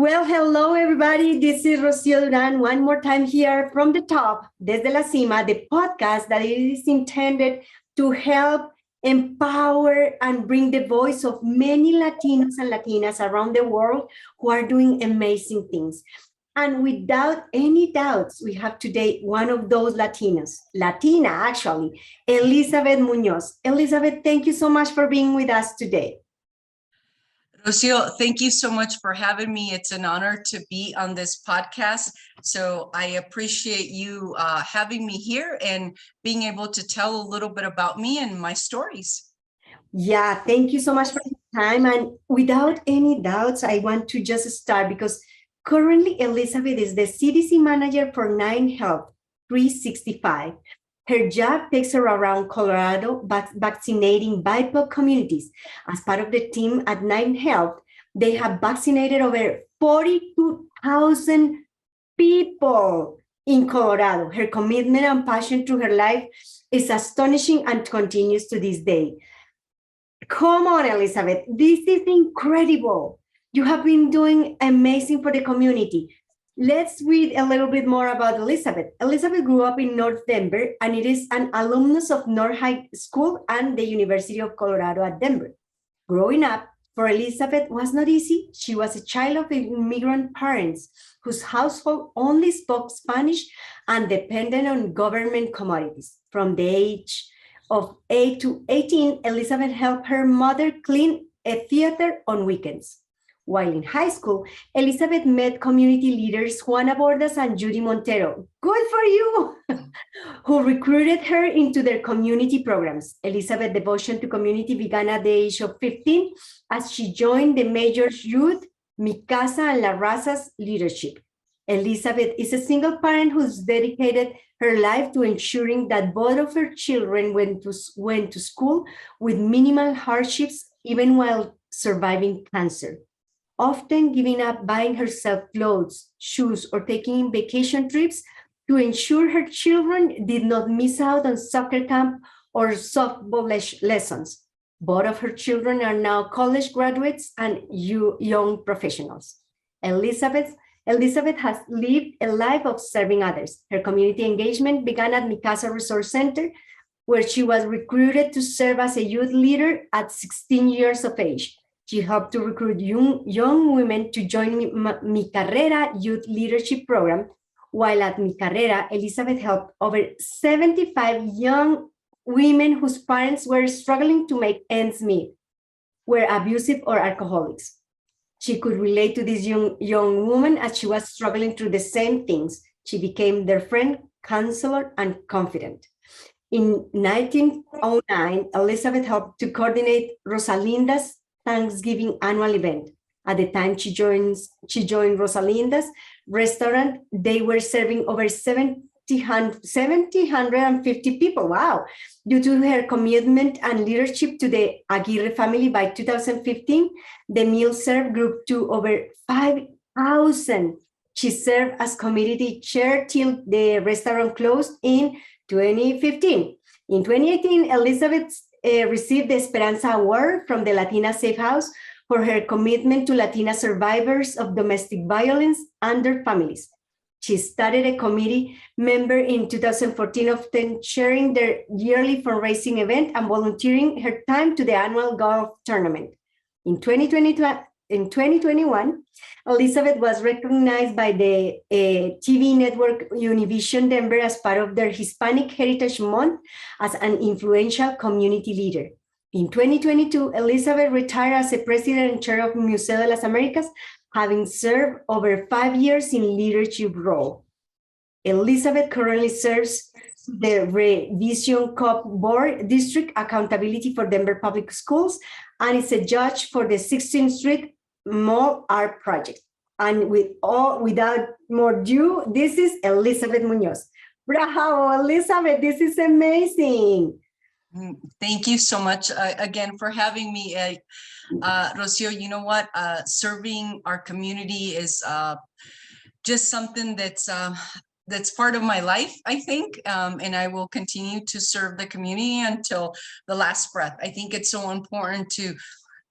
Well, hello, everybody. This is Rocío Duran one more time here from the top, Desde la Cima, the podcast that is intended to help empower and bring the voice of many Latinos and Latinas around the world who are doing amazing things. And without any doubts, we have today one of those Latina actually, Elizabeth Muñoz. Elizabeth, thank you so much for being with us today. Rocio, thank you so much for having me. It's an honor to be on this podcast. So I appreciate you having me here and being able to tell a little bit about me and my stories. Yeah, thank you so much for your time. And without any doubts, I want to just start because currently Elizabeth is the CDC manager for 9Health 365. Her job takes her around Colorado, vaccinating BIPOC communities. As part of the team at 9Health, they have vaccinated over 42,000 people in Colorado. Her commitment and passion to her life is astonishing and continues to this day. Come on, Elizabeth, this is incredible. You have been doing amazing for the community. Let's read a little bit more about Elizabeth. Elizabeth grew up in North Denver, and it is an alumnus of North High School and the University of Colorado at Denver. Growing up for Elizabeth was not easy. She was a child of immigrant parents whose household only spoke Spanish and depended on government commodities. From the age of 8 to 18, Elizabeth helped her mother clean a theater on weekends. While in high school, Elizabeth met community leaders Juana Bordas and Judy Montero, good for you, who recruited her into their community programs. Elizabeth's devotion to community began at the age of 15 as she joined the Major's Youth, Mi Casa, and La Raza's leadership. Elizabeth is a single parent who's dedicated her life to ensuring that both of her children went to school with minimal hardships, even while surviving cancer. Often giving up buying herself clothes, shoes, or taking vacation trips to ensure her children did not miss out on soccer camp or softball lessons. Both of her children are now college graduates and young professionals. Elizabeth has lived a life of serving others. Her community engagement began at Mi Casa Resource Center, where she was recruited to serve as a youth leader at 16 years of age. She helped to recruit young women to join Mi Carrera Youth Leadership Program. While at Mi Carrera, Elizabeth helped over 75 young women whose parents were struggling to make ends meet, were abusive or alcoholics. She could relate to this young woman as she was struggling through the same things. She became their friend, counselor, and confidant. In 1909, Elizabeth helped to coordinate Rosalinda's Thanksgiving annual event. At the time she joined Rosalinda's restaurant, they were serving over 1,750 people. Wow. Due to her commitment and leadership to the Aguirre family, by 2015, the meal served grew to over 5,000. She served as community chair till the restaurant closed in 2015. In 2018, Elizabeth received the Esperanza Award from the Latina Safe House for her commitment to Latina survivors of domestic violence and their families. She started a committee member in 2014, often chairing their yearly fundraising event and volunteering her time to the annual golf tournament. In 2021, Elizabeth was recognized by the TV network Univision Denver as part of their Hispanic Heritage Month as an influential community leader. In 2022, Elizabeth retired as the president and chair of Museo de las Americas, having served over 5 years in leadership role. Elizabeth currently serves the Revision Cup Board District Accountability for Denver Public Schools and is a judge for the 16th Street Mall Art Project. And without more ado, this is Elizabeth Muñoz. Bravo, Elizabeth, this is amazing. Thank you so much again for having me. Rocio, you know what? Serving our community is just something that's part of my life, I think, and I will continue to serve the community until the last breath. I think it's so important to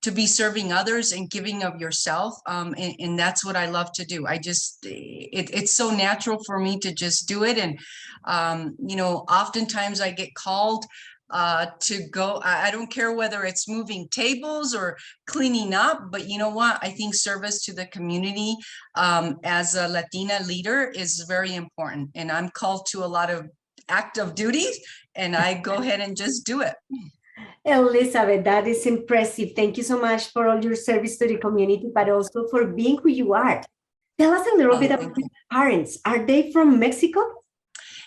to be serving others and giving of yourself. And that's what I love to do. It's so natural for me to just do it. And, oftentimes I get called to go. I don't care whether it's moving tables or cleaning up, but you know what? I think service to the community as a Latina leader is very important. And I'm called to a lot of active duties, and I go ahead and just do it. Elizabeth, that is impressive. Thank you so much for all your service to the community, but also for being who you are. Tell us a little bit about your parents. Are they from Mexico?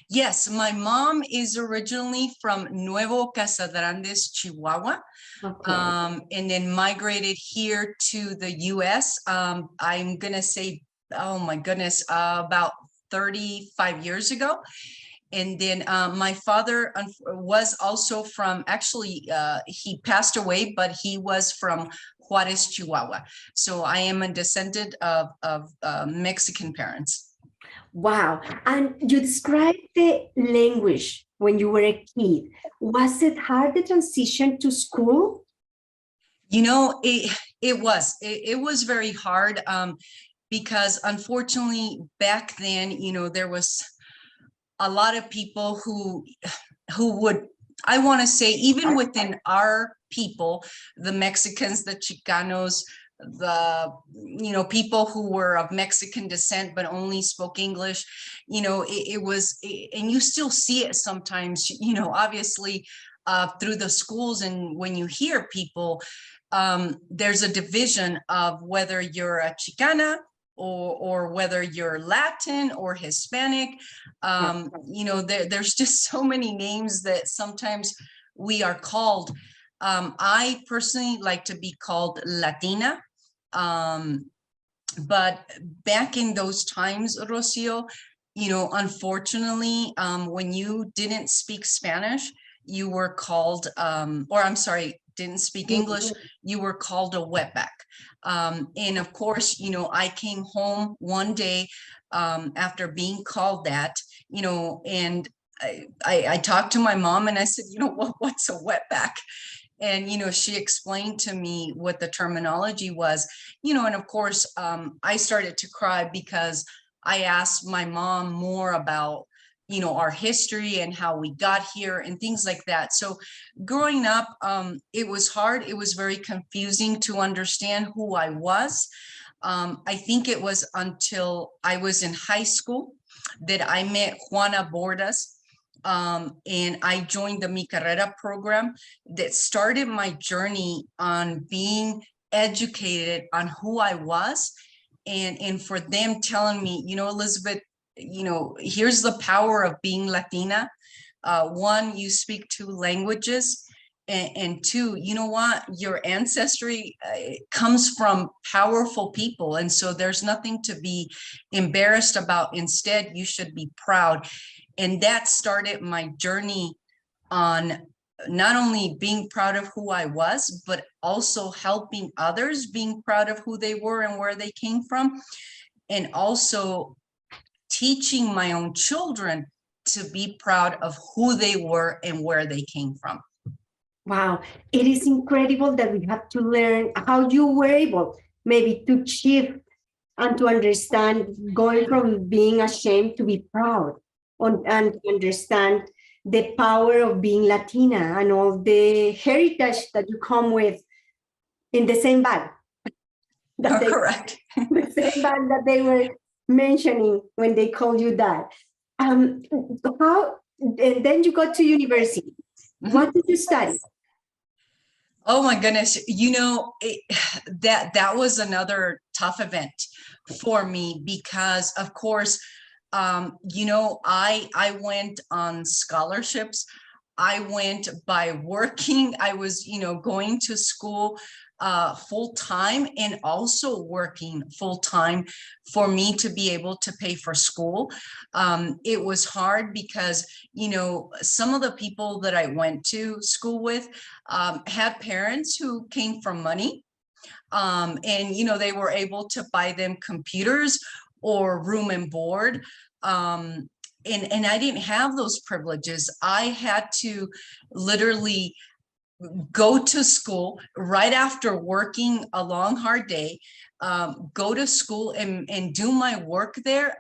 Yes, my mom is originally from Nuevo Casadrandes, Chihuahua, and then migrated here to the U.S. I'm going to say, oh my goodness, about 35 years ago. And then my father was also from, actually, he passed away, but he was from Juarez, Chihuahua. So I am a descendant of Mexican parents. Wow. And you described the language when you were a kid. Was it hard, the transition to school? It was very hard because unfortunately back then, there was a lot of people who would, I want to say, even within our people, the Mexicans, the Chicanos, the people who were of Mexican descent but only spoke English, it was, and you still see it sometimes, obviously through the schools. And when you hear people, there's a division of whether you're a Chicana or whether you're Latin or Hispanic. There's just so many names that sometimes we are called. I personally like to be called Latina. But back in those times, Rocio, unfortunately, when you didn't speak Spanish, you were called, didn't speak English, you were called a wetback. And of course, I came home one day after being called that, and I talked to my mom and I said, what's a wetback? And, she explained to me what the terminology was, and of course, I started to cry because I asked my mom more about, our history and how we got here and things like that. So growing up, it was hard. It was very confusing to understand who I was. I think it was until I was in high school that I met Juana Bordas. And I joined the Mi Carrera program that started my journey on being educated on who I was. And for them telling me, Elizabeth, here's the power of being Latina. One, you speak two languages. And two, you know what? Your ancestry comes from powerful people. And so there's nothing to be embarrassed about. Instead, you should be proud. And that started my journey on not only being proud of who I was, but also helping others being proud of who they were and where they came from. And also teaching my own children to be proud of who they were and where they came from. Wow, it is incredible that we have to learn how you were able maybe to shift and to understand, going from being ashamed to be proud, and to understand the power of being Latina and all the heritage that you come with in the same bag. Correct. The same bag that they were mentioning when they called you that. And then you got to university. What did you study? Oh my goodness, that was another tough event for me because, of course, I went on scholarships. I went by working. I was, going to school full time and also working full time for me to be able to pay for school. It was hard because, some of the people that I went to school with had parents who came from money. And, they were able to buy them computers or room and board. And I didn't have those privileges. I had to literally go to school right after working a long, hard day, go to school and do my work there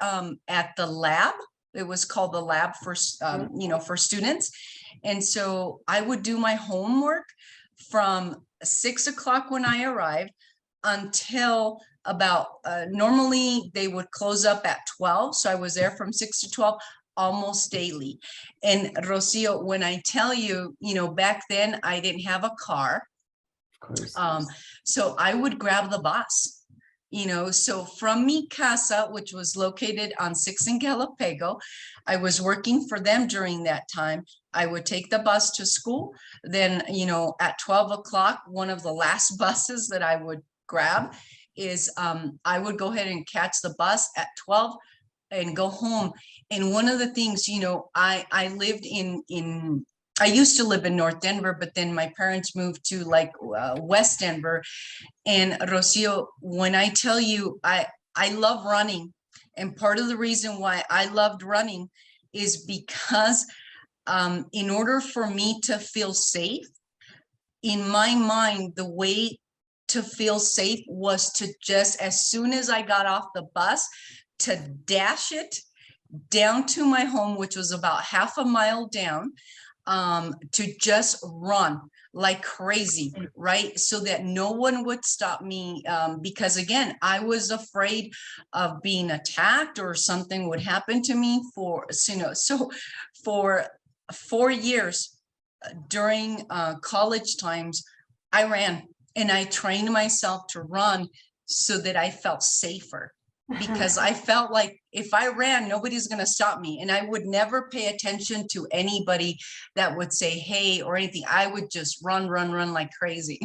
at the lab. It was called the lab for, for students. And so I would do my homework from 6 o'clock when I arrived until about, normally they would close up at 12. So I was there from 6 to 12 almost daily. And Rocio, when I tell you, back then I didn't have a car. Of course. So I would grab the bus, so from mi casa, which was located on 6th and Galapego, I was working for them during that time. I would take the bus to school. Then, at 12 o'clock, one of the last buses that I would grab is I would go ahead and catch the bus at 12 and go home. And one of the things, I lived I used to live in North Denver, but then my parents moved to West Denver. And Rocio, when I tell you, I love running. And part of the reason why I loved running is because in order for me to feel safe, in my mind, the way to feel safe was to just, as soon as I got off the bus, to dash it down to my home, which was about half a mile down, to just run like crazy, right? So that no one would stop me, because again, I was afraid of being attacked or something would happen to me so for 4 years during college times, I ran and I trained myself to run so that I felt safer. Because I felt like if I ran, nobody's going to stop me. And I would never pay attention to anybody that would say, hey, or anything. I would just run like crazy.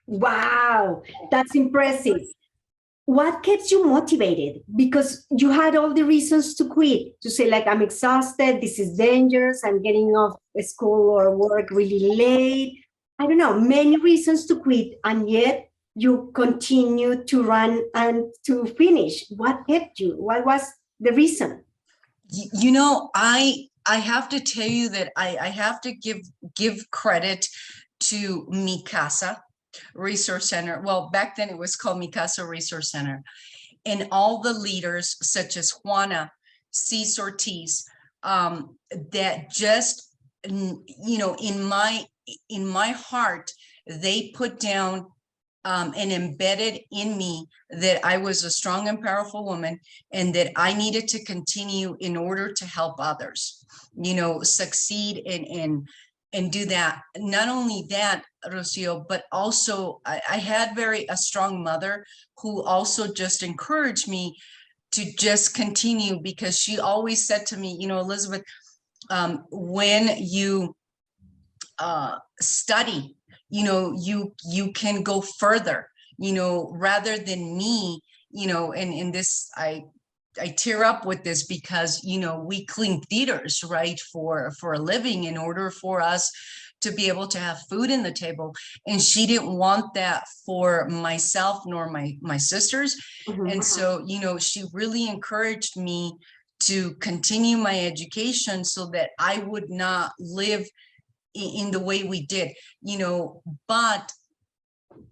Wow, that's impressive. What keeps you motivated? Because you had all the reasons to quit, to say like, I'm exhausted, this is dangerous, I'm getting off school or work really late. I don't know, many reasons to quit. And yet you continue to run and to finish. What kept you? What was the reason? I have to tell you that I have to give credit to Mi Casa Resource Center. Well, back then it was called Mi Casa Resource Center, and all the leaders such as Juana, Cis Ortiz, that just, in my heart, they put down and embedded in me that I was a strong and powerful woman and that I needed to continue in order to help others, succeed and do that. Not only that, Rocio, but also I had a strong mother who also just encouraged me to just continue, because she always said to me, Elizabeth, when you study, you can go further, rather than me, and this, I tear up with this because, we clean theaters, right, for a living in order for us to be able to have food in the table. And she didn't want that for myself nor my sisters. Mhm. And so, she really encouraged me to continue my education so that I would not live in the way we did, but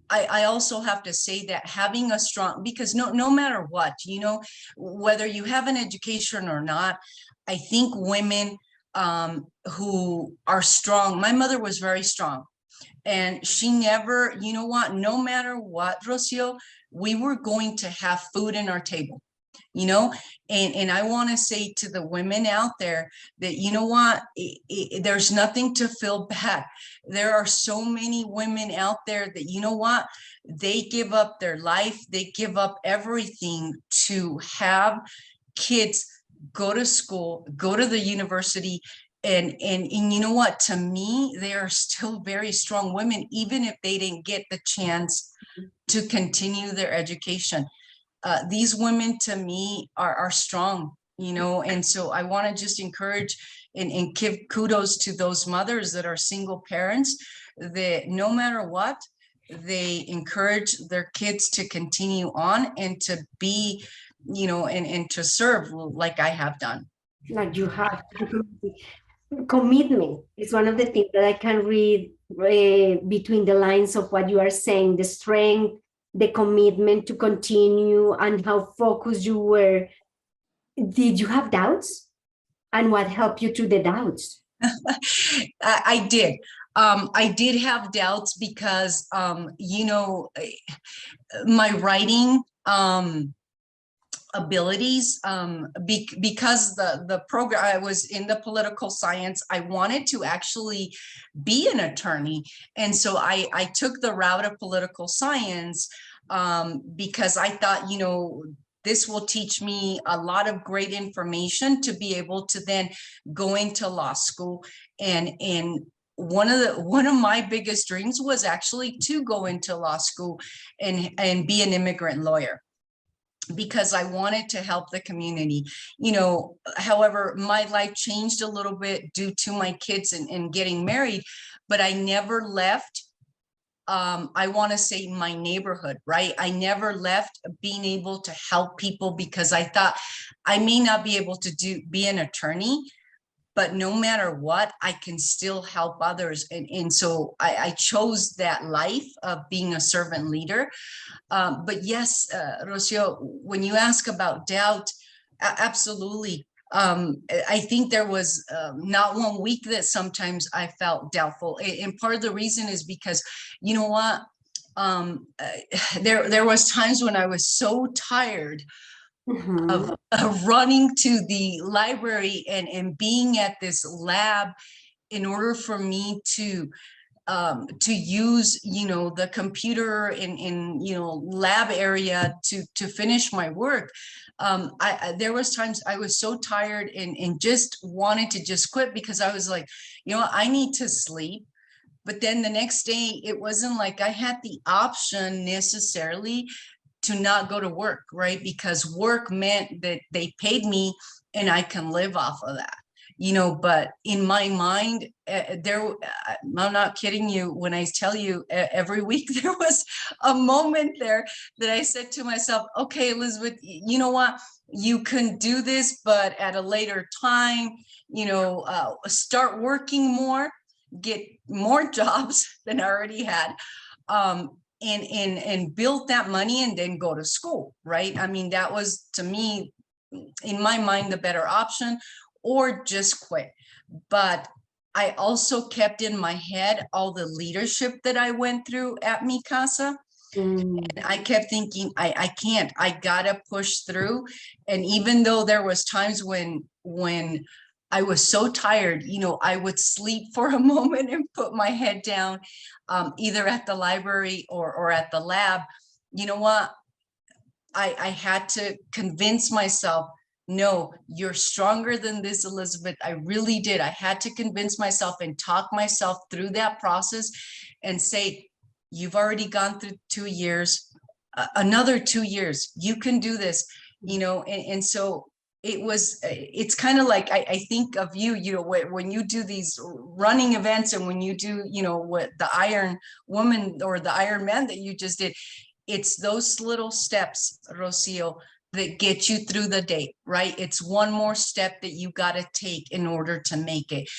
I also have to say that having a strong, because no matter what, whether you have an education or not, I think women who are strong, my mother was very strong, and she never, no matter what, Rocio, we were going to have food in our table. And I want to say to the women out there that, there's nothing to feel bad. There are so many women out there that, they give up their life, they give up everything to have kids go to school, go to the university. And to me, they are still very strong women, even if they didn't get the chance to continue their education. These women to me are strong, and so I want to just encourage and give kudos to those mothers that are single parents, that no matter what, they encourage their kids to continue on and to be, and to serve like I have done. Like you have. Commitment is one of the things that I can read between the lines of what you are saying, the strength, the commitment to continue, and how focused you were. Did you have doubts? And what helped you through the doubts? I did. I did have doubts because, my writing abilities, because the program, I was in the political science, I wanted to actually be an attorney. And so I took the route of political science, because I thought, this will teach me a lot of great information to be able to then go into law school. And one of my biggest dreams was actually to go into law school and be an immigrant lawyer, because I wanted to help the community. However, my life changed a little bit due to my kids and getting married, but I never left. I want to say my neighborhood, right? I never left being able to help people, because I thought I may not be able to be an attorney, but no matter what, I can still help others. And so I chose that life of being a servant leader. But yes, Rocio, when you ask about doubt, absolutely. I think there was not one week that sometimes I felt doubtful. And part of the reason is because, you know what? There was times when I was so tired of running to the library and being at this lab in order for me to use, the computer in lab area to finish my work. There was times I was so tired and just wanted to just quit, because I was like, I need to sleep. But then the next day, it wasn't like I had the option necessarily to not go to work, right? Because work meant that they paid me and I can live off of that. But in my mind, I'm not kidding you when I tell you, every week there was a moment there that I said to myself, okay, Elizabeth, you know what? You can do this, but at a later time, start working more, get more jobs than I already had. And build that money and then go to school, right? I mean, that was, to me, in my mind, the better option, or just quit. But I also kept in my head all the leadership that I went through at Mi Casa. And I kept thinking, I can't, I gotta push through. And even though there was times when I was so tired, I would sleep for a moment and put my head down, either at the library or at the lab. You know what? I had to convince myself, no, you're stronger than this, Elizabeth. I really did. I had to convince myself and talk myself through that process and say, you've already gone through 2 years, another 2 years, you can do this, and so it's kind of like, I think of you, when you do these running events, and when you do, what the Iron Woman or the Iron Man that you just did, it's those little steps, Rocio, that get you through the day, right? It's one more step that you got to take in order to make it.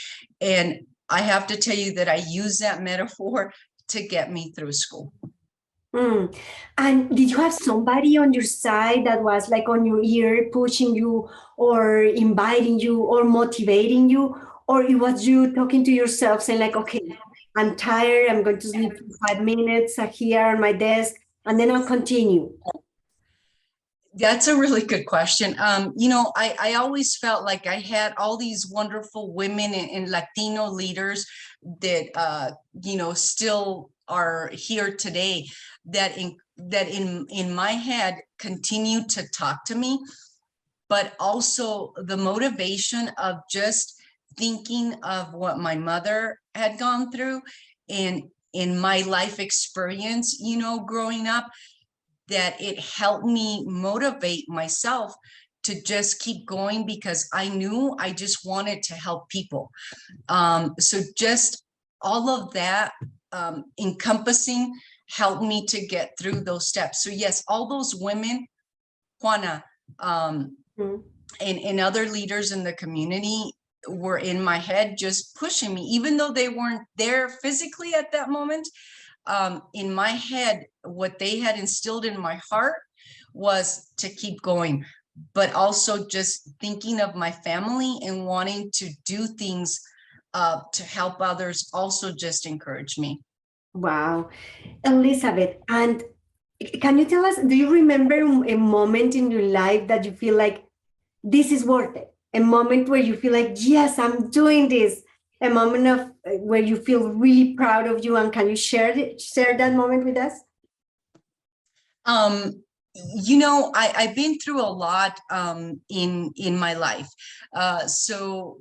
And I have to tell you that I use that metaphor to get me through school. And did you have somebody on your side that was like on your ear, pushing you or inviting you or motivating you? Or it was you talking to yourself saying like, okay, I'm tired, I'm going to sleep for 5 minutes here on my desk, and then I'll continue? That's a really good question. I always felt like I had all these wonderful women and Latino leaders that, still are here today, that in my head continue to talk to me, but also the motivation of just thinking of what my mother had gone through and in my life experience, growing up, that it helped me motivate myself to just keep going, because I knew I just wanted to help people. So just all of that encompassing helped me to get through those steps. So yes, all those women, Juana, and other leaders in the community were in my head, just pushing me, even though they weren't there physically at that moment. In my head, what they had instilled in my heart was to keep going, but also just thinking of my family and wanting to do things to help others also just encouraged me. Wow. Elizabeth, and can you tell us, do you remember a moment in your life that you feel like this is worth it? A moment where you feel like, yes, I'm doing this. A moment of where you feel really proud of you, and can you share that moment with us? You know, I've been through a lot in my life. So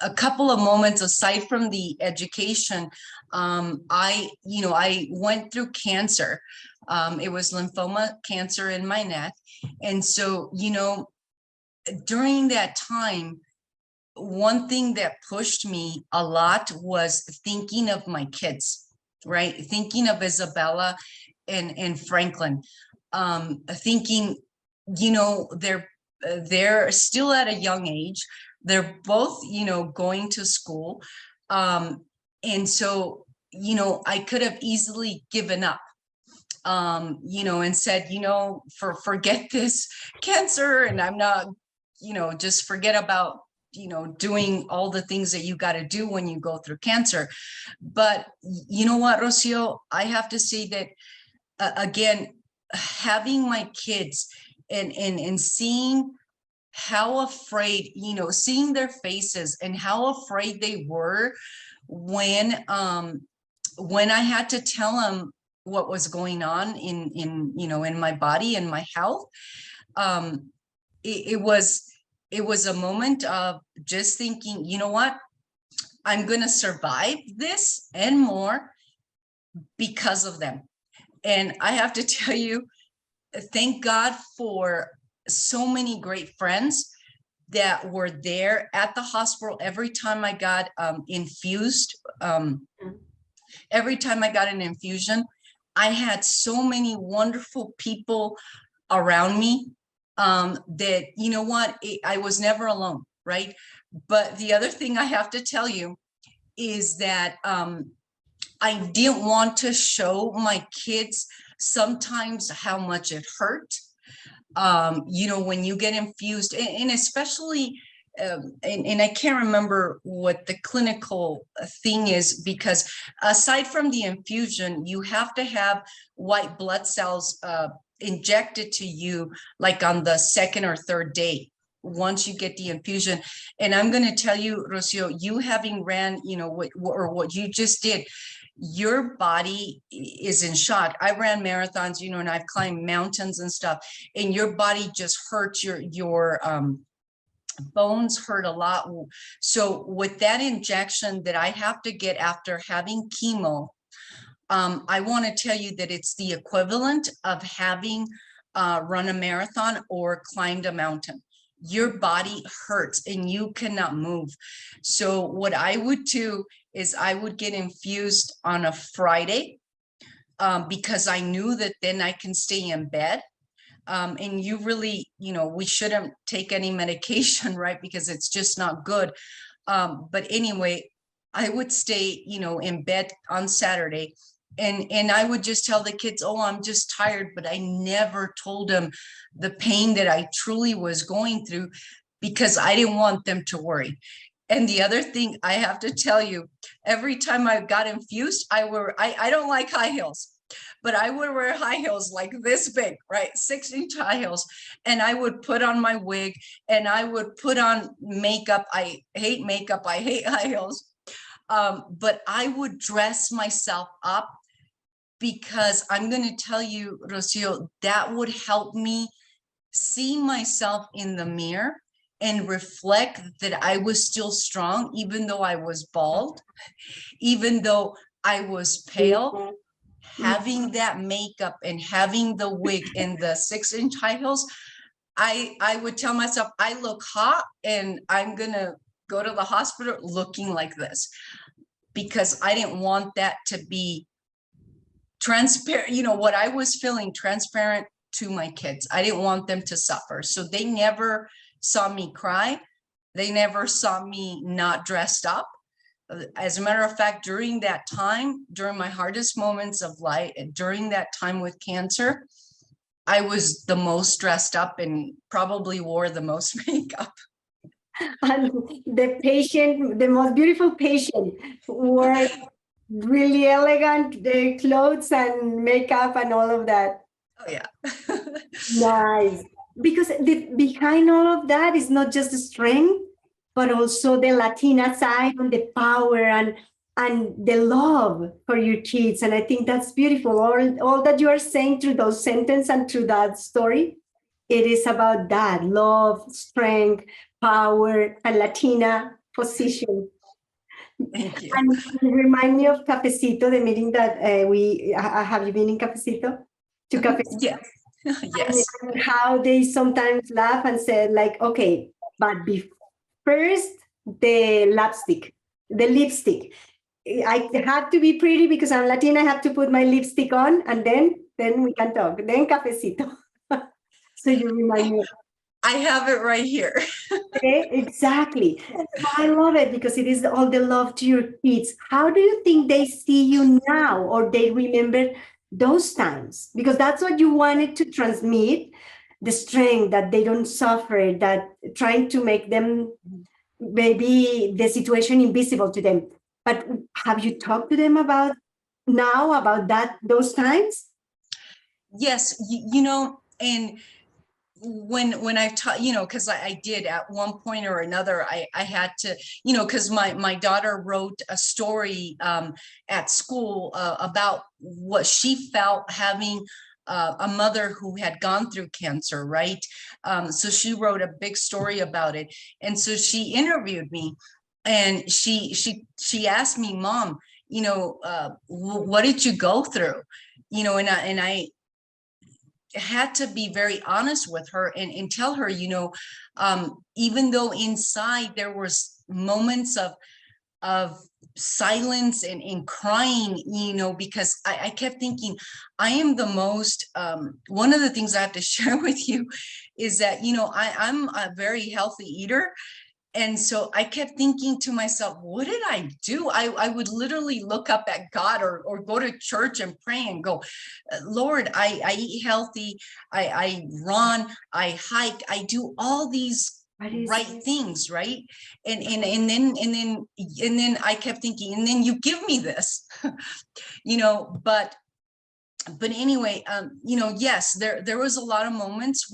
a couple of moments aside from the education, I went through cancer. It was lymphoma cancer in my neck. And so, during that time, one thing that pushed me a lot was thinking of my kids, right? Thinking of Isabella and Franklin, thinking, they're still at a young age. They're both, going to school. And so, I could have easily given up, and said, forget this cancer, and I'm not, just forget about, doing all the things that you got to do when you go through cancer. But you know what, Rocio, I have to say that, again, having my kids and seeing how afraid, seeing their faces and how afraid they were when I had to tell them what was going on in my body and my health. It was a moment of just thinking, you know what, I'm going to survive this and more because of them. And I have to tell you, thank God for so many great friends that were there at the hospital every time I got infused. Every time I got an infusion, I had so many wonderful people around me that, you know what, I was never alone, right? But the other thing I have to tell you is that I didn't want to show my kids sometimes how much it hurt. When you get infused, and especially, and I can't remember what the clinical thing is, because aside from the infusion, you have to have white blood cells injected to you like on the second or third day once you get the infusion. And I'm going to tell you, Rocio, you having ran, what you just did, your body is in shock. I ran marathons, and I've climbed mountains and stuff, and your body just hurts, your bones hurt a lot. So with that injection that I have to get after having chemo, I want to tell you that it's the equivalent of having run a marathon or climbed a mountain. Your body hurts and you cannot move. So what I would do is I would get infused on a Friday because I knew that then I can stay in bed. And you really, we shouldn't take any medication, right? Because it's just not good. But anyway, I would stay, in bed on Saturday. And I would just tell the kids, oh, I'm just tired, but I never told them the pain that I truly was going through because I didn't want them to worry. And the other thing I have to tell you, every time I got infused, I don't like high heels, but I would wear high heels like this big, right? 6-inch high heels. And I would put on my wig and I would put on makeup. I hate makeup. I hate high heels. But I would dress myself up because I'm going to tell you, Rocio, that would help me see myself in the mirror and reflect that I was still strong, even though I was bald, even though I was pale. Having that makeup and having the wig and the 6-inch high heels, I would tell myself, I look hot and I'm going to go to the hospital looking like this, because I didn't want that to be transparent, what I was feeling transparent to my kids. I didn't want them to suffer. So they never saw me cry. They never saw me not dressed up. As a matter of fact, during that time, during my hardest moments of life, during that time with cancer, I was the most dressed up and probably wore the most makeup. And the patient, the most beautiful patient, wore really elegant clothes and makeup and all of that. Oh yeah. Nice. Because behind all of that is not just the strength, but also the Latina side and the power and the love for your kids. And I think that's beautiful. All that you are saying through those sentences and through that story, it is about that love, strength, power, a Latina position. Thank you. And you remind me of Cafecito, the meeting that have you been in Cafecito? To Cafecito? Yes. Yes. And how they sometimes laugh and say like, okay, but first the lipstick. I have to be pretty because I'm Latina. I have to put my lipstick on, and then we can talk. Then cafecito. So you remind me. I have it right here. Okay, exactly. So I love it because it is all the love to your kids. How do you think they see you now, or they remember those times? Because that's what you wanted to transmit, the strength that they don't suffer, that trying to make them maybe the situation invisible to them. But have you talked to them about now about those times? Yes, you know, and when I've taught, you know, because I did at one point or another, I had to, you know, because my daughter wrote a story at school about what she felt having a mother who had gone through cancer, right? So she wrote a big story about it, and so she interviewed me, and she asked me, Mom, you know, what did you go through? You know, and I had to be very honest with her and tell her, you know, even though inside there was moments of silence and crying, you know, because I kept thinking, I am the most, one of the things I have to share with you is that, you know, I'm a very healthy eater. And so I kept thinking to myself, what did I do? I would literally look up at God or go to church and pray and go, Lord, I eat healthy, I run, I hike, I do all these right things, right? And then I kept thinking, and then you give me this, you know, but anyway, you know, yes, there was a lot of moments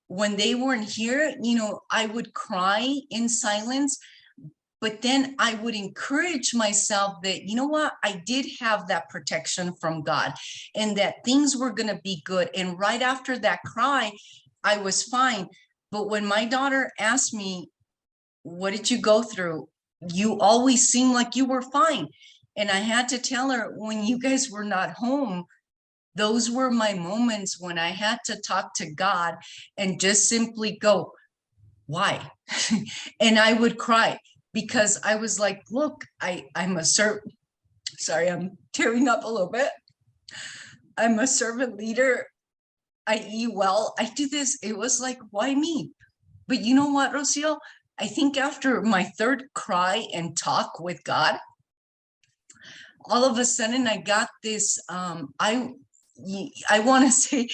when they weren't here, you know, I would cry in silence, but then I would encourage myself that, you know what, I did have that protection from God and that things were going to be good. And right after that cry, I was fine. But when my daughter asked me, what did you go through? You always seemed like you were fine. And I had to tell her, when you guys were not home, those were my moments when I had to talk to God and just simply go, why? And I would cry because I was like, look, I'm a servant. Sorry, I'm tearing up a little bit. I'm a servant leader. I eat well. I do this. It was like, why me? But you know what, Rocio? I think after my third cry and talk with God, all of a sudden I got this, I want to say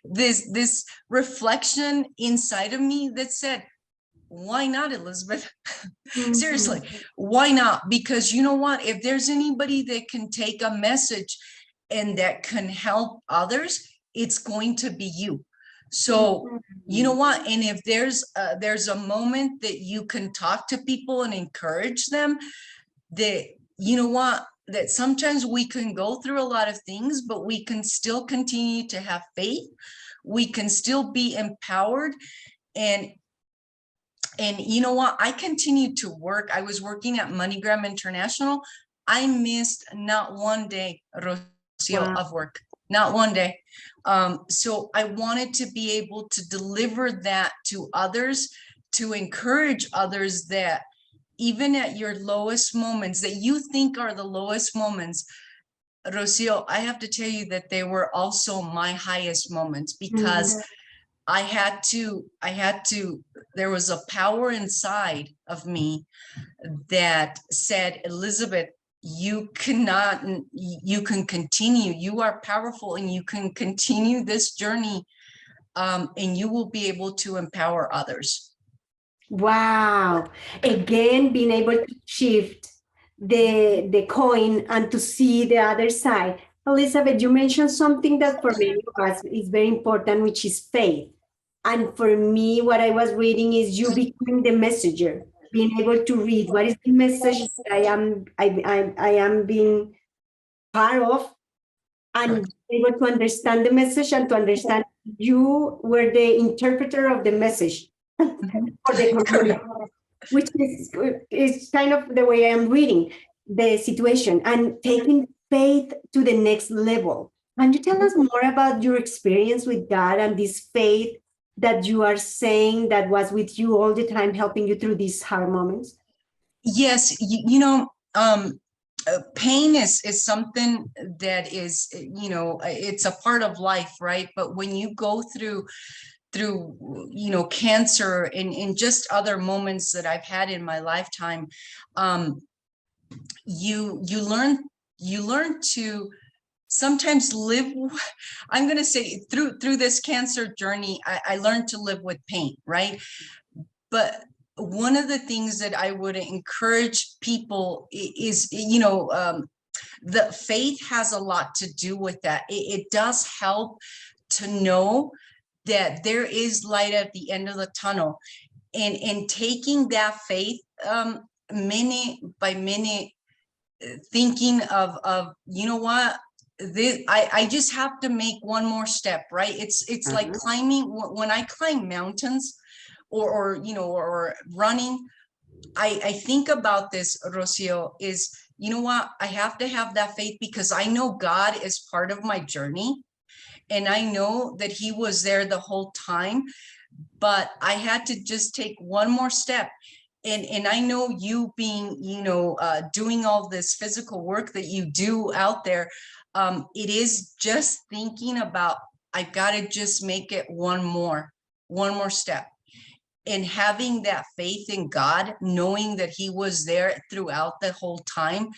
this reflection inside of me that said, why not, Elizabeth? Seriously, why not? Because you know what, if there's anybody that can take a message and that can help others, it's going to be you. So you know what, and if there's a moment that you can talk to people and encourage them, that you know what, that sometimes we can go through a lot of things, but we can still continue to have faith. We can still be empowered. And you know what, I continued to work. I was working at MoneyGram International. I missed not one day, Rocio, of work, not one day. So I wanted to be able to deliver that to others, to encourage others that even at your lowest moments that you think are the lowest moments, Rocio, I have to tell you that they were also my highest moments, because I had to, there was a power inside of me that said, Elizabeth, you cannot, you can continue, you are powerful and you can continue this journey, and you will be able to empower others. Wow. Again, being able to shift the coin and to see the other side. Elizabeth, you mentioned something that for many of us is very important, which is faith. And for me, what I was reading is you becoming the messenger, being able to read what is the message that I am being part of, and able to understand the message and to understand you were the interpreter of the message for the community, which is kind of the way I am reading the situation and taking faith to the next level. Can you tell us more about your experience with God and this faith that you are saying that was with you all the time, helping you through these hard moments? Yes, pain is something that is, it's a part of life, right? But when you go through cancer and just other moments that I've had in my lifetime, you learn to sometimes live. I'm going to say through this cancer journey, I learned to live with pain, right? But one of the things that I would encourage people is, the faith has a lot to do with that. It does help to know that there is light at the end of the tunnel, and taking that faith, minute by minute, thinking of, you know what, this, I just have to make one more step, right? It's like climbing. When I climb mountains, or running, I think about this, Rocio, is, you know what, I have to have that faith because I know God is part of my journey, and I know that he was there the whole time, but I had to just take one more step. And I know you being, doing all this physical work that you do out there, it is just thinking about, I've got to just make it one more step. And having that faith in God, knowing that he was there throughout the whole time,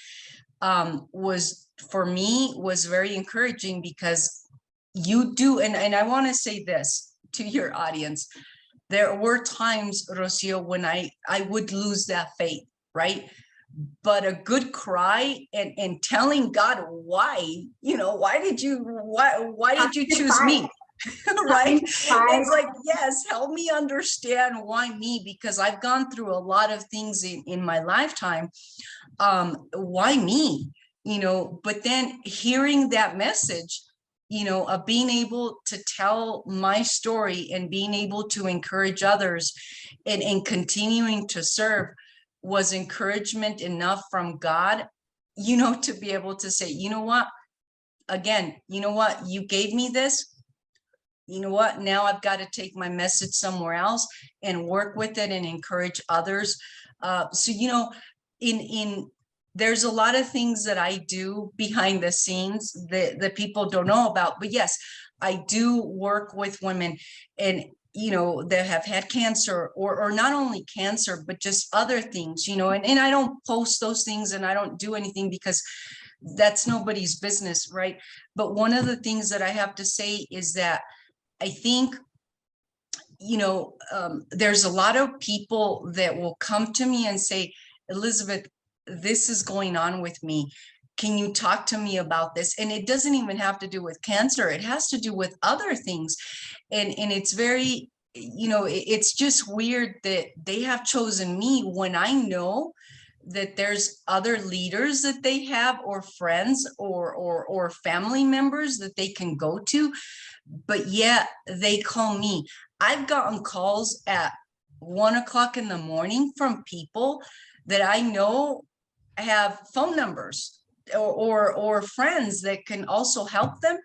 was, for me, was very encouraging, because you do. And I want to say this to your audience. There were times, Rocio, when I would lose that faith, right? But a good cry and telling God why, why did you choose me? Right? It's like, yes, help me understand why me, because I've gone through a lot of things in my lifetime. Why me? But then hearing that message, of being able to tell my story and being able to encourage others, and continuing to serve, was encouragement enough from God, to be able to say, you know what, again, you gave me this. You know what, now I've got to take my message somewhere else and work with it and encourage others. So, in there's a lot of things that I do behind the scenes that people don't know about. But yes, I do work with women, and that have had cancer, or not only cancer, but just other things, and I don't post those things, and I don't do anything, because that's nobody's business, right? But one of the things that I have to say is that I think, there's a lot of people that will come to me and say, Elizabeth, this is going on with me. Can you talk to me about this? And it doesn't even have to do with cancer. It has to do with other things. And it's very, it's just weird that they have chosen me when I know that there's other leaders that they have, or friends, or family members that they can go to, but yet they call me. I've gotten calls at 1 o'clock in the morning from people that I know have phone numbers, or friends that can also help them.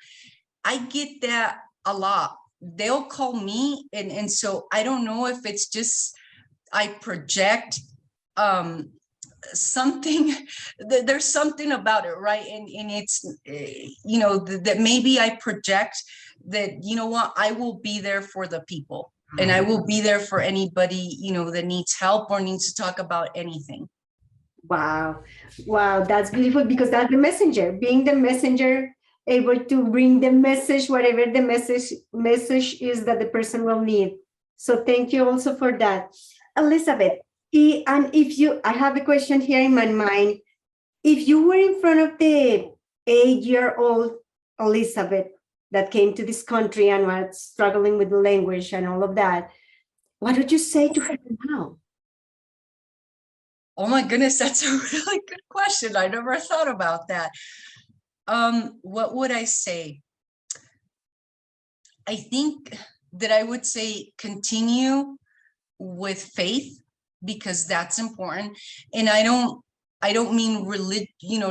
I get that a lot. They'll call me, and so I don't know if it's just I project something, there's something about it, right? And it's, you know, that maybe I project that, you know what, I will be there for the people, and I will be there for anybody, you know, that needs help or needs to talk about anything. Wow. Wow, that's beautiful, because that's the messenger, being the messenger, able to bring the message, whatever the message is that the person will need. So thank you also for that. Elizabeth, and if you, I have a question here in my mind. If you were in front of the 8-year-old Elizabeth that came to this country and was struggling with the language and all of that, what would you say to her now? Oh my goodness, that's a really good question. I never thought about that. What would I say? I think that I would say continue with faith, because that's important. And I don't mean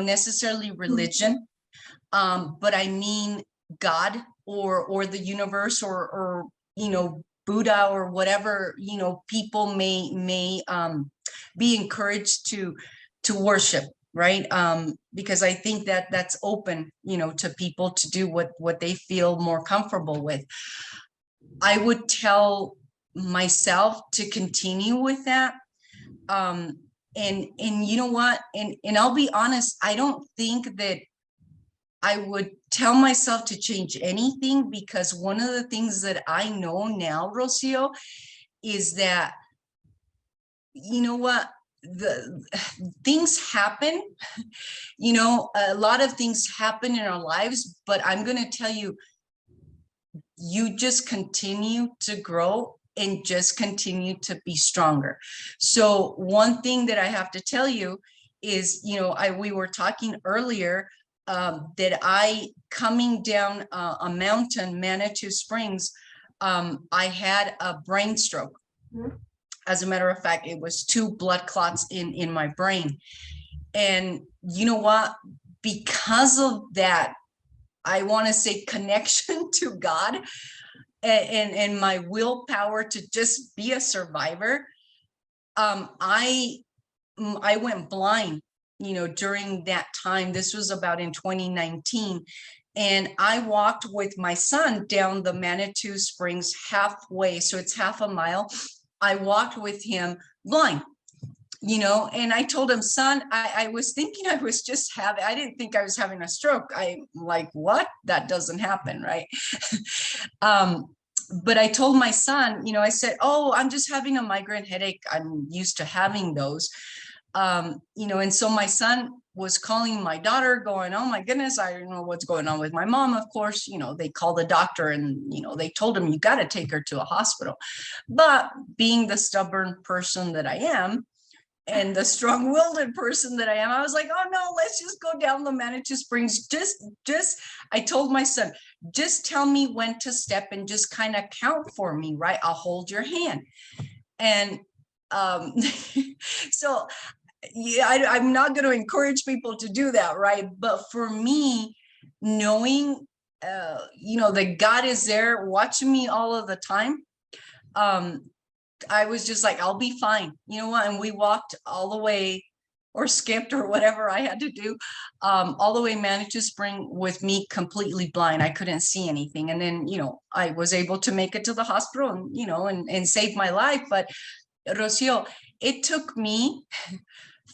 necessarily religion, but I mean God, or the universe, or Buddha, or whatever, people may be encouraged to worship, right? Because I think that that's open, to people to do what they feel more comfortable with. I would tell myself to continue with that. And you know what? And I'll be honest, I don't think that I would tell myself to change anything, because one of the things that I know now, Rocio, is that, you know what, the things happen, a lot of things happen in our lives, but I'm going to tell you, you just continue to grow and just continue to be stronger. So one thing that I have to tell you is, we were talking earlier, that I, coming down a mountain, Manitou Springs, I had a brain stroke. As a matter of fact, it was 2 blood clots in my brain. And you know what? Because of that, I want to say connection to God, and my willpower to just be a survivor, I went blind, during that time. This was about in 2019. And I walked with my son down the Manitou Springs halfway. So it's half a mile. I walked with him blind, and I told him, son, I was thinking I was just I didn't think I was having a stroke. I'm like, what? That doesn't happen, right? But I told my son, I said, oh, I'm just having a migraine headache. I'm used to having those. And so my son was calling my daughter going, oh my goodness, I don't know what's going on with my mom. Of course, they called the doctor, and, they told him, you got to take her to a hospital. But being the stubborn person that I am, and the strong-willed person that I am, I was like, oh no, let's just go down the Manitou Springs. I told my son, just tell me when to step and just kind of count for me, right? I'll hold your hand. And so yeah, I'm not going to encourage people to do that, right? But for me, knowing, that God is there watching me all of the time, I was just like, I'll be fine. You know what? And we walked all the way, or skipped, or whatever I had to do, all the way Manitou Spring with me completely blind. I couldn't see anything. And then, I was able to make it to the hospital, and, and save my life. But Rocio, it took me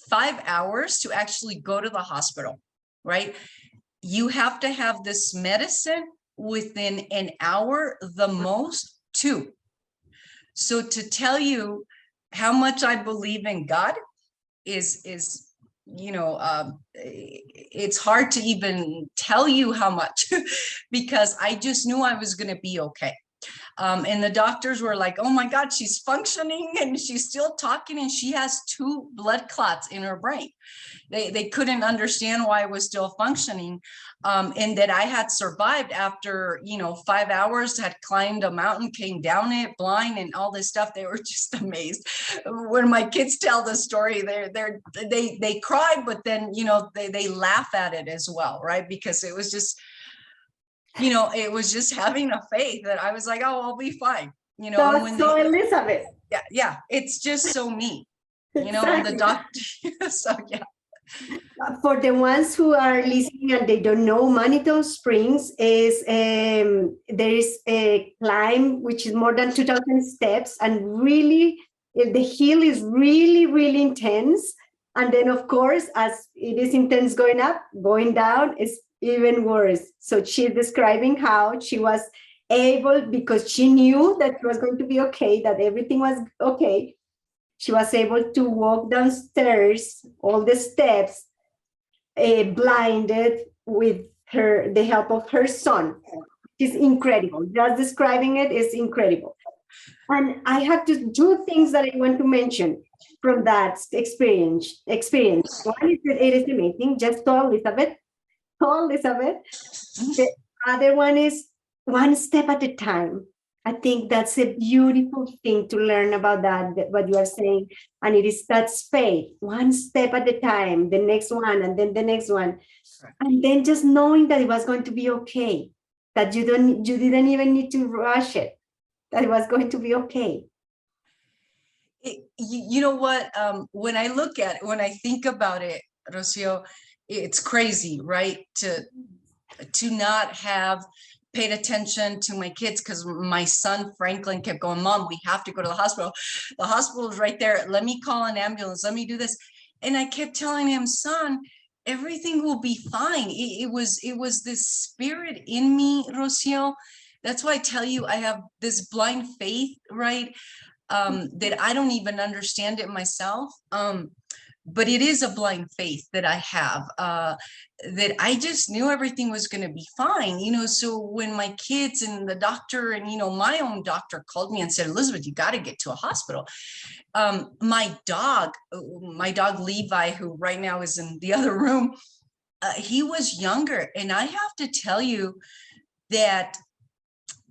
5 hours to actually go to the hospital, right? You have to have this medicine within an hour, the most 2. So to tell you how much I believe in God is it's hard to even tell you how much, because I just knew I was going to be okay. And the doctors were like, oh my God, she's functioning and she's still talking, and she has 2 blood clots in her brain. They couldn't understand why I was still functioning, and that I had survived after, 5 hours, had climbed a mountain, came down it blind, and all this stuff. They were just amazed. When my kids tell the story, they cry, but then, they laugh at it as well, right? Because it was just, it was just having a faith that I was like, oh, I'll be fine, So Elizabeth, yeah, it's just so me. you know, and the Exactly. doctor. So yeah. For the ones who are listening and they don't know, Manitou Springs is there is a climb which is more than 2,000 steps, and really the hill is really intense. And then of course, as it is intense going up, going down is even worse. So she's describing how she was able, because she knew that it was going to be okay, that everything was okay. She was able to walk downstairs all the steps, blinded, with the help of her son. It's incredible. Just describing it is incredible. And I have to do things that I want to mention from that experience. One is that it is amazing. Just told Elizabeth. Told Elizabeth. The other one is one step at a time. I think that's a beautiful thing to learn about that, what you are saying. And it is that faith, one step at a time, the next one, and then the next one. And then just knowing that it was going to be okay, that you didn't even need to rush it, that it was going to be okay. You know what? When I look at it, when I think about it, Rocio, it's crazy, right? To not have paid attention to my kids, because my son Franklin kept going, Mom, we have to go to the hospital. The hospital is right there. Let me call an ambulance. Let me do this. And I kept telling him, son, everything will be fine. It was this spirit in me, Rocio. That's why I tell you, I have this blind faith, right? That I don't even understand it myself. But it is a blind faith that I have, that I just knew everything was going to be fine, you know. So when my kids and the doctor and, you know, my own doctor called me and said, Elizabeth, you got to get to a hospital. My dog Levi, who right now is in the other room, he was younger. And I have to tell you that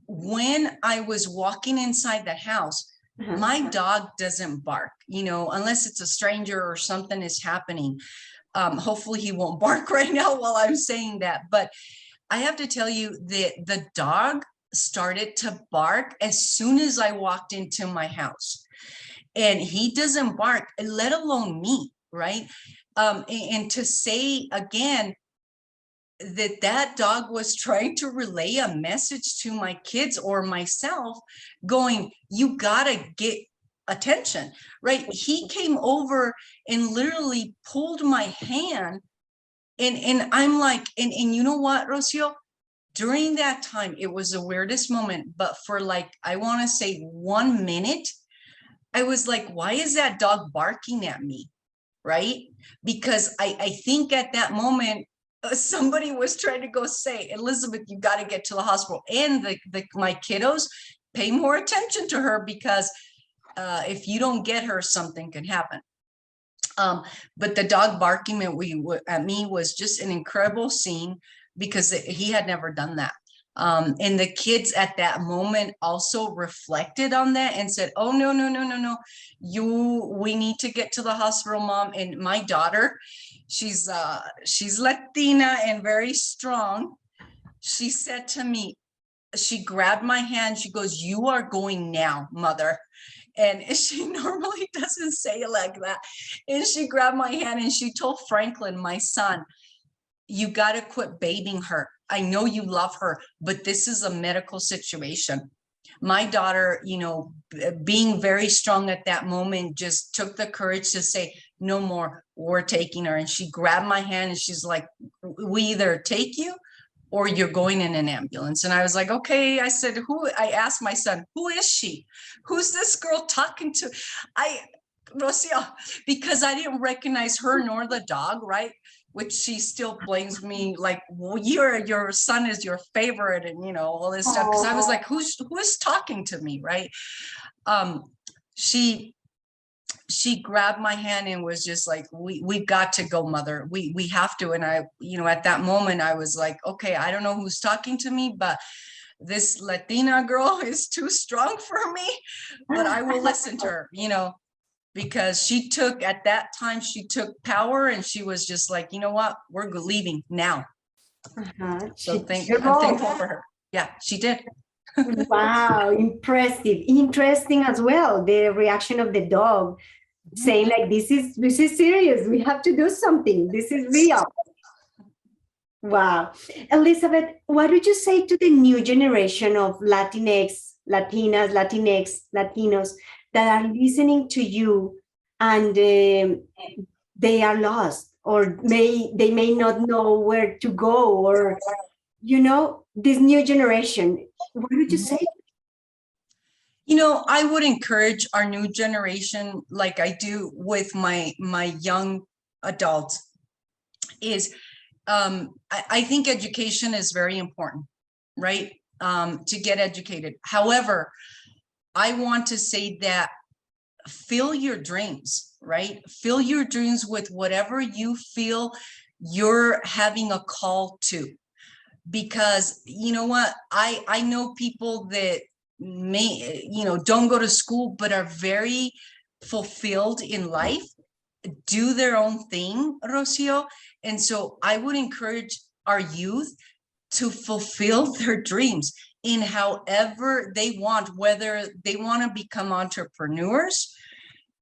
when I was walking inside the house, my dog doesn't bark, you know, unless it's a stranger or something is happening. Hopefully he won't bark right now while I'm saying that. But I have to tell you that the dog started to bark as soon as I walked into my house. And he doesn't bark, let alone me, right? And to say again, that dog was trying to relay a message to my kids or myself, going, you gotta get attention, right? He came over and literally pulled my hand, and I'm like, and you know what, Rocio, during that time, it was the weirdest moment, but for like, I want to say 1 minute, I was like, why is that dog barking at me, right? Because I think at that moment, somebody was trying to go say, Elizabeth, you got to get to the hospital. And my kiddos, pay more attention to her, because if you don't get her, something can happen. But the dog barking at me was just an incredible scene, because he had never done that. And the kids at that moment also reflected on that and said, oh, no, we need to get to the hospital, Mom. And my daughter, she's Latina and very strong. She said to me, she grabbed my hand. She goes, you are going now, Mother. And she normally doesn't say it like that. And she grabbed my hand and she told Franklin, my son, you got to quit babying her. I know you love her, but this is a medical situation. My daughter, you know, being very strong at that moment, just took the courage to say, no more, we're taking her. And she grabbed my hand and she's like, we either take you or you're going in an ambulance. And I was like, okay. I said, I asked my son, who is she? Who's this girl talking to? Rocio, because I didn't recognize her nor the dog, right? Which she still blames me, like, well, your son is your favorite, and you know, all this stuff. Because I was like, who's talking to me, right? She grabbed my hand and was just like, we've got to go, Mother. We have to. And I, you know, at that moment, I was like, okay, I don't know who's talking to me, but this Latina girl is too strong for me, but I will listen to her, you know. Because at that time, she took power, and she was just like, you know what, we're leaving now. So I'm thankful for her. Yeah, she did. Wow, impressive. Interesting as well, the reaction of the dog. saying like, this is serious. We have to do something. This is real. Wow. Elizabeth, what would you say to the new generation of Latinx, Latinas, Latinx, Latinos that are listening to you and they are lost, or they may not know where to go, or, you know, this new generation? What would you say? You know, I would encourage our new generation, like I do with my young adults, is I think education is very important, right? To get educated. However, I want to say that fill your dreams, right? Fill your dreams with whatever you feel you're having a call to. Because you know what, I know people that may, you know, don't go to school but are very fulfilled in life, do their own thing, Rocio. And so I would encourage our youth to fulfill their dreams in however they want, whether they want to become entrepreneurs,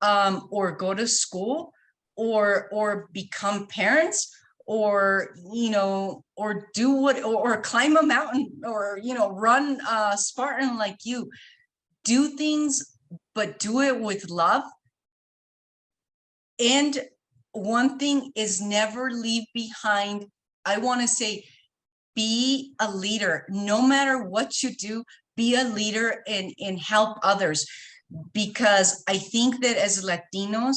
or go to school, or become parents, or, you know, or do what, or climb a mountain, or, you know, run a Spartan like you. Do things, but do it with love. And one thing is, never leave behind, I want to say, be a leader. No matter what you do, be a leader and help others. Because I think that as Latinos,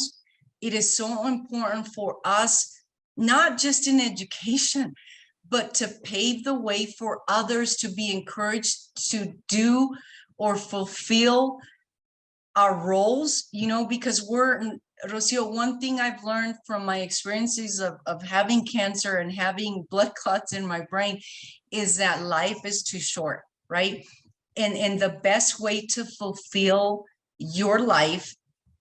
it is so important for us, not just in education, but to pave the way for others to be encouraged to do or fulfill our roles, you know, because Rocio, one thing I've learned from my experiences of having cancer and having blood clots in my brain is that life is too short, right? And the best way to fulfill your life,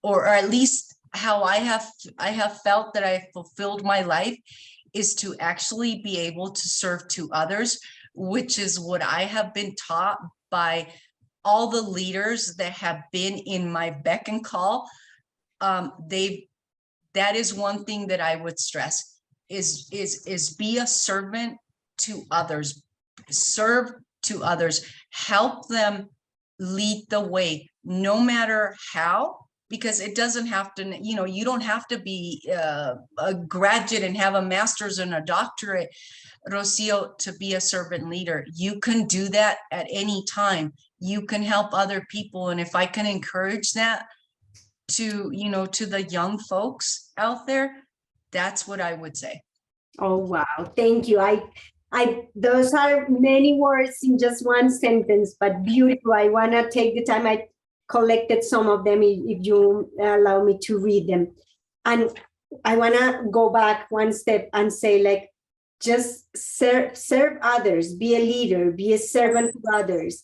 or at least how I have felt that I fulfilled my life, is to actually be able to serve to others, which is what I have been taught by all the leaders that have been in my beck and call. That is one thing that I would stress, is be a servant to others, serve to others, help them, lead the way, no matter how. Because it doesn't have to, you know, you don't have to be a graduate and have a master's and a doctorate, Rocio, to be a servant leader. You can do that at any time. You can help other people. And if I can encourage that to, you know, to the young folks out there, that's what I would say. Oh, wow. Thank you. Those are many words in just one sentence, but beautiful. I want to take the time. I collected some of them, if you allow me to read them. And I want to go back one step and say, like, just serve others, be a leader, be a servant to others,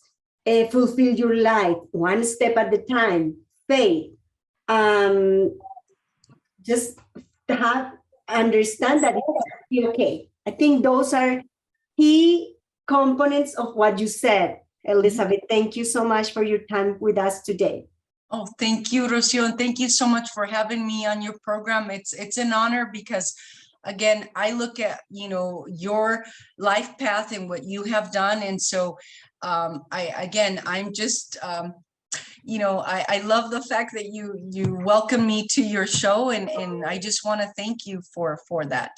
fulfill your life one step at a time, faith, just understand that it's okay. I think those are key components of what you said, Elizabeth. Thank you so much for your time with us today. Oh, thank you, Rocio, and thank you so much for having me on your program. It's an honor, because again, I look at, you know, your life path and what you have done. And so I'm just, you know, I love the fact that you welcome me to your show, and I just want to thank you for that.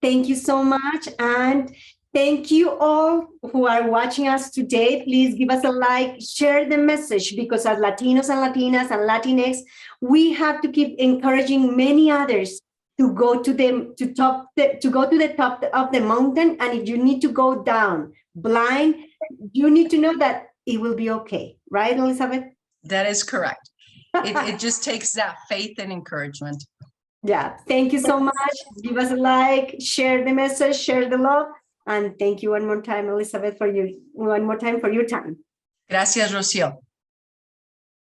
Thank you so much. And thank you all who are watching us today. Please give us a like, share the message, because as Latinos and Latinas and Latinx, we have to keep encouraging many others to go to the top of the mountain. And if you need to go down blind, you need to know that it will be okay. Right, Elizabeth? That is correct. It just takes that faith and encouragement. Yeah. Thank you so much. Give us a like, share the message, share the love. And thank you one more time, Elizabeth, for your time. Gracias, Rocio.